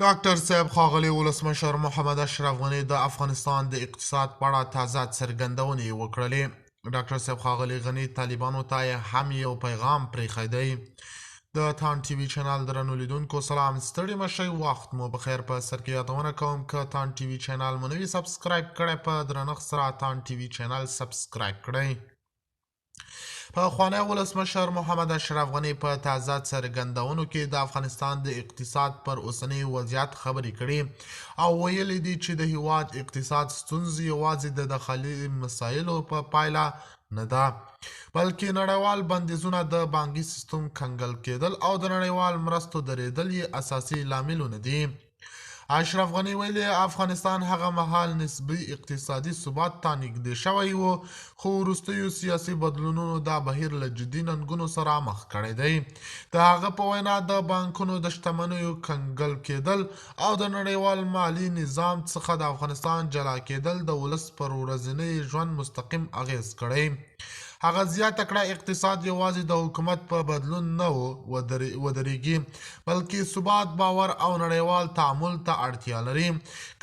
ډاکټر صاحب ښاغلي ولسمشر محمد اشرف غني د افغانستان د اقتصاد په اړه تازه څرګندونې وکړلې. ډاکټر صاحب ښاغلي غني طالبانو ته یې هم یو پیغام پرېښی دی. د تان ټي وي چینل درنو لیدونکو سلام، ستړي مشئ، وخت مو بخیر. په سر کې یادونه کوم که تان ټي وي چینل مو نوي سبسکرایب کړی، په درنښت سره تان ټي وي چینل سبسکرایب کړئ. پخوانی ولسمشر محمد اشرف غني په تازه څرګندونو کې د افغانستان د اقتصاد پر اوسنی وضعیت خبرې کړي او ویلي دي چې د هیواد اقتصاد ستونزې یوازې د داخلي مسایلو په پایله نه ده، بلکې نړیوال بندیزونه، د بانکي سیستم کنګل کېدل او د نړیوال مرستو درېدل یې اساسي لاملونه دي. اشرف غني ویلي افغانستان هغه مهال نسبي اقتصادي ثبات ته نږدې شوی و، خو وروستیو سیاسي بدلونونو دا بهیر له جدي ننګونو سره مخ کړی دی. د هغه په وینا د بانکونو د شتمنیو کنګل کېدل او د نړیوال مالي نظام څخه د افغانستان جلا کېدل د ولس پر ورځني ژوند مستقیم اغیز کړی. هغه زیاته کړه اقتصاد یوازې د حکومت په بدلون نه ودرېږي، بلکې ثبات، باور او نړیوال تعامل ته اړتیا لري.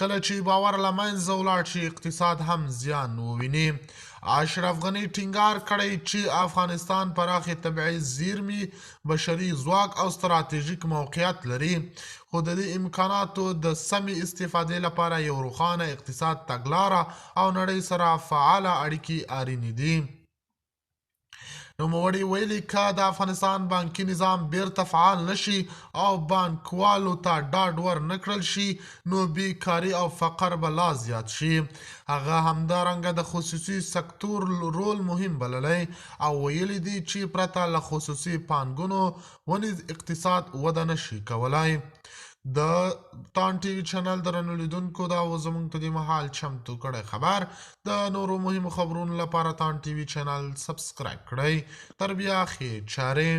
کله چې باور له منځه ولاړ شي، اقتصاد هم زیان وویني. اشرف غني ټینګار کړی چې افغانستان پراخې طبیعي زیرمې، بشري ځواک او ستراتیژیک موقعیت لري، خو د دې امکاناتو د سمې استفادې لپاره یو روښانه اقتصاد، تګلاره او نړۍ سره فعاله اړیکې اړینې دي. نوموړي ویلي که د افغانستان بانکي نظام بیرته فعال نشي او بانکوالو ته ډاډ ورنه کړل شي، نو بیکاري او فقر به لا زیات شي. هغه همدارنګه د خصوصي سکتور رول مهم بللی او ویلي دي چې پرته له خصوصي پانګونو ونیز اقتصاد وده نشي کولای. د تان ټي وي چینل درنو لیدونکو دا و زموږ ته د مهال چمتو کړی خبر. د نورو مهمو خبرونو لپاره تان ټي وي چینل سبسکرایب کړئ. تر بیا ښې چارې.